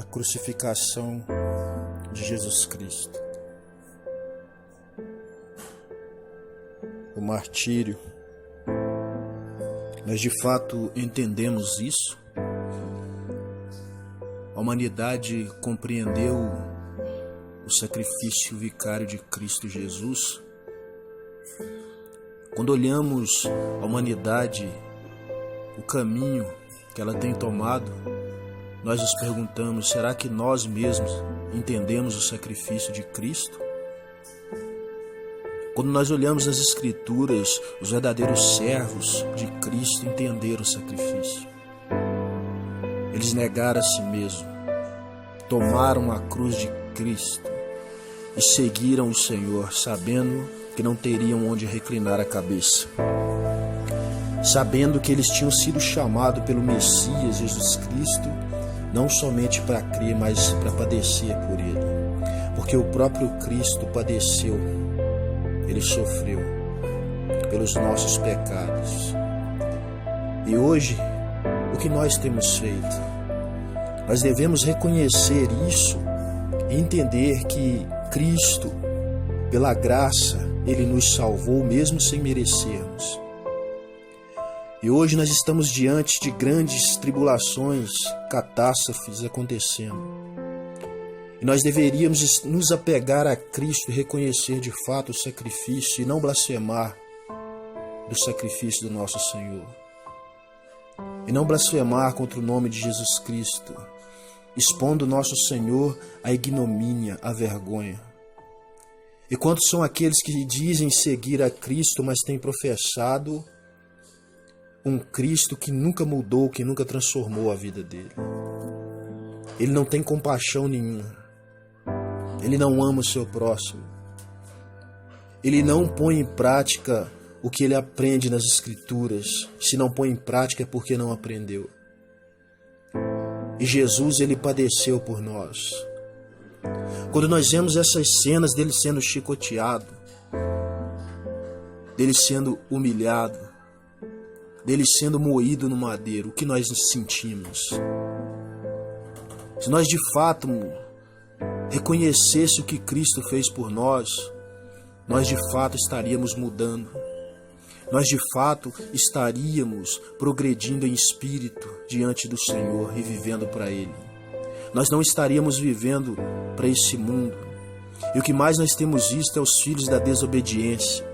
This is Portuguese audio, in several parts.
crucificação de Jesus Cristo, o martírio. Nós de fato entendemos isso. A humanidade compreendeu o sacrifício vicário de Cristo Jesus. Quando olhamos a humanidade, o caminho que ela tem tomado, nós nos perguntamos: será que nós mesmos entendemos o sacrifício de Cristo? Quando nós olhamos as Escrituras, os verdadeiros servos de Cristo entenderam o sacrifício. Eles negaram a si mesmos, tomaram a cruz de Cristo e seguiram o Senhor, sabendo que não teriam onde reclinar a cabeça. Sabendo que eles tinham sido chamados pelo Messias Jesus Cristo, não somente para crer, mas para padecer por Ele. Porque o próprio Cristo padeceu, Ele sofreu pelos nossos pecados. E hoje, o que nós temos feito? Nós devemos reconhecer isso e entender que Cristo, pela graça, Ele nos salvou mesmo sem merecermos. E hoje nós estamos diante de grandes tribulações, catástrofes acontecendo. E nós deveríamos nos apegar a Cristo e reconhecer de fato o sacrifício e não blasfemar do sacrifício do nosso Senhor. E não blasfemar contra o nome de Jesus Cristo, expondo nosso Senhor à ignomínia, à vergonha. E quantos são aqueles que dizem seguir a Cristo, mas têm professado um Cristo que nunca mudou, que nunca transformou a vida dele? Ele não tem compaixão nenhuma. Ele não ama o seu próximo. Ele não põe em prática o que ele aprende nas Escrituras. Se não põe em prática é porque não aprendeu. E Jesus, ele padeceu por nós. Quando nós vemos essas cenas dele sendo chicoteado, dele sendo humilhado, dele sendo moído no madeiro, o que nós sentimos? Se nós de fato reconhecesse o que Cristo fez por nós de fato estaríamos mudando. Nós de fato estaríamos progredindo em espírito diante do Senhor e vivendo para Ele. Nós não estaríamos vivendo para esse mundo. E o que mais nós temos visto é os filhos da desobediência.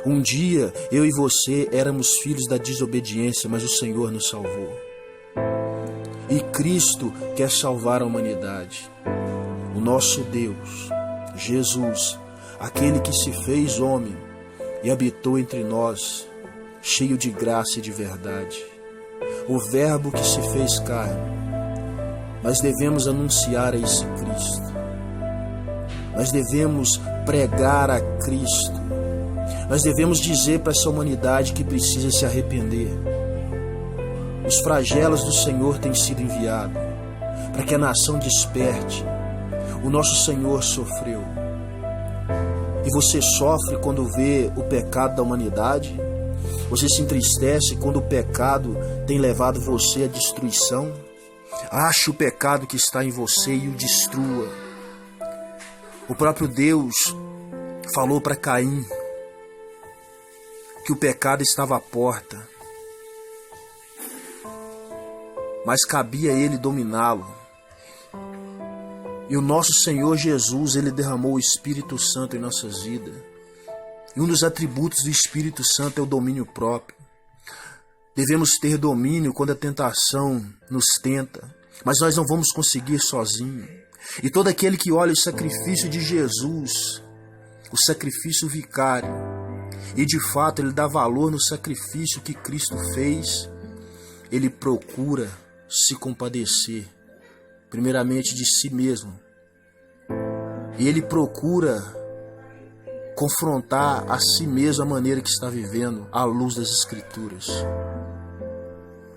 Um dia eu e você éramos filhos da desobediência, mas o Senhor nos salvou. E Cristo quer salvar a humanidade. O nosso Deus, Jesus, aquele que se fez homem e habitou entre nós, cheio de graça e de verdade. O Verbo que se fez carne. Nós devemos anunciar a esse Cristo. Nós devemos pregar a Cristo. Nós devemos dizer para essa humanidade que precisa se arrepender. Os flagelos do Senhor têm sido enviados para que a nação desperte. O nosso Senhor sofreu. E você sofre quando vê o pecado da humanidade? Você se entristece quando o pecado tem levado você à destruição? Ache o pecado que está em você e o destrua. O próprio Deus falou para Caim que o pecado estava à porta, mas cabia a ele dominá-lo. E o nosso Senhor Jesus, Ele derramou o Espírito Santo em nossas vidas. E um dos atributos do Espírito Santo é o domínio próprio. Devemos ter domínio quando a tentação nos tenta, mas nós não vamos conseguir sozinhos. E todo aquele que olha o sacrifício de Jesus, o sacrifício vicário, e de fato ele dá valor no sacrifício que Cristo fez, ele procura se compadecer, primeiramente de si mesmo. E ele procura confrontar a si mesmo a maneira que está vivendo à luz das Escrituras.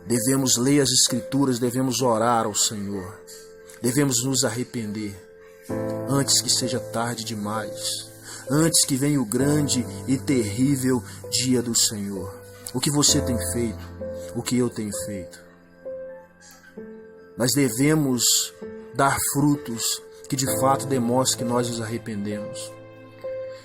Devemos ler as Escrituras, devemos orar ao Senhor. Devemos nos arrepender antes que seja tarde demais, antes que venha o grande e terrível dia do Senhor. O que você tem feito, o que eu tenho feito. Nós devemos dar frutos que de fato demonstrem que nós nos arrependemos.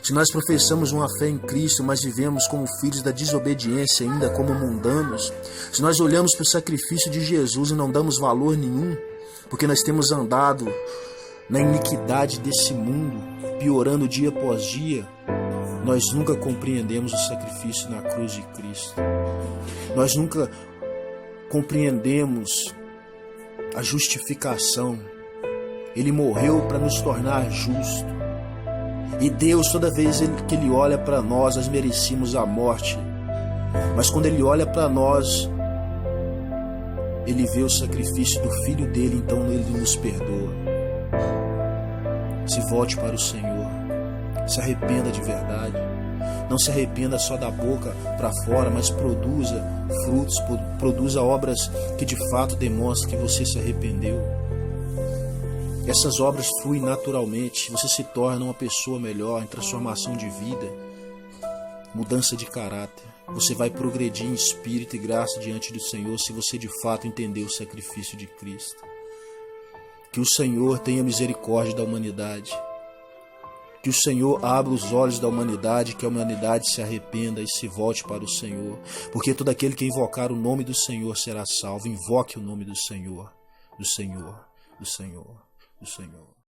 Se nós professamos uma fé em Cristo, mas vivemos como filhos da desobediência, ainda como mundanos, se nós olhamos para o sacrifício de Jesus e não damos valor nenhum, porque nós temos andado na iniquidade desse mundo, piorando dia após dia, nós nunca compreendemos o sacrifício na cruz de Cristo. Nós nunca compreendemos a justificação. Ele morreu para nos tornar justos. E Deus, toda vez que Ele olha para nós merecíamos a morte. Mas quando Ele olha para nós, Ele vê o sacrifício do Filho dele, então Ele nos perdoa. Se volte para o Senhor. Se arrependa de verdade. Não se arrependa só da boca para fora, mas produza frutos, produza obras que de fato demonstrem que você se arrependeu. Essas obras fluem naturalmente, você se torna uma pessoa melhor, em transformação de vida, mudança de caráter. Você vai progredir em espírito e graça diante do Senhor se você de fato entender o sacrifício de Cristo. Que o Senhor tenha misericórdia da humanidade. Que o Senhor abra os olhos da humanidade, que a humanidade se arrependa e se volte para o Senhor. Porque todo aquele que invocar o nome do Senhor será salvo. Invoque o nome do Senhor, do Senhor, do Senhor, do Senhor.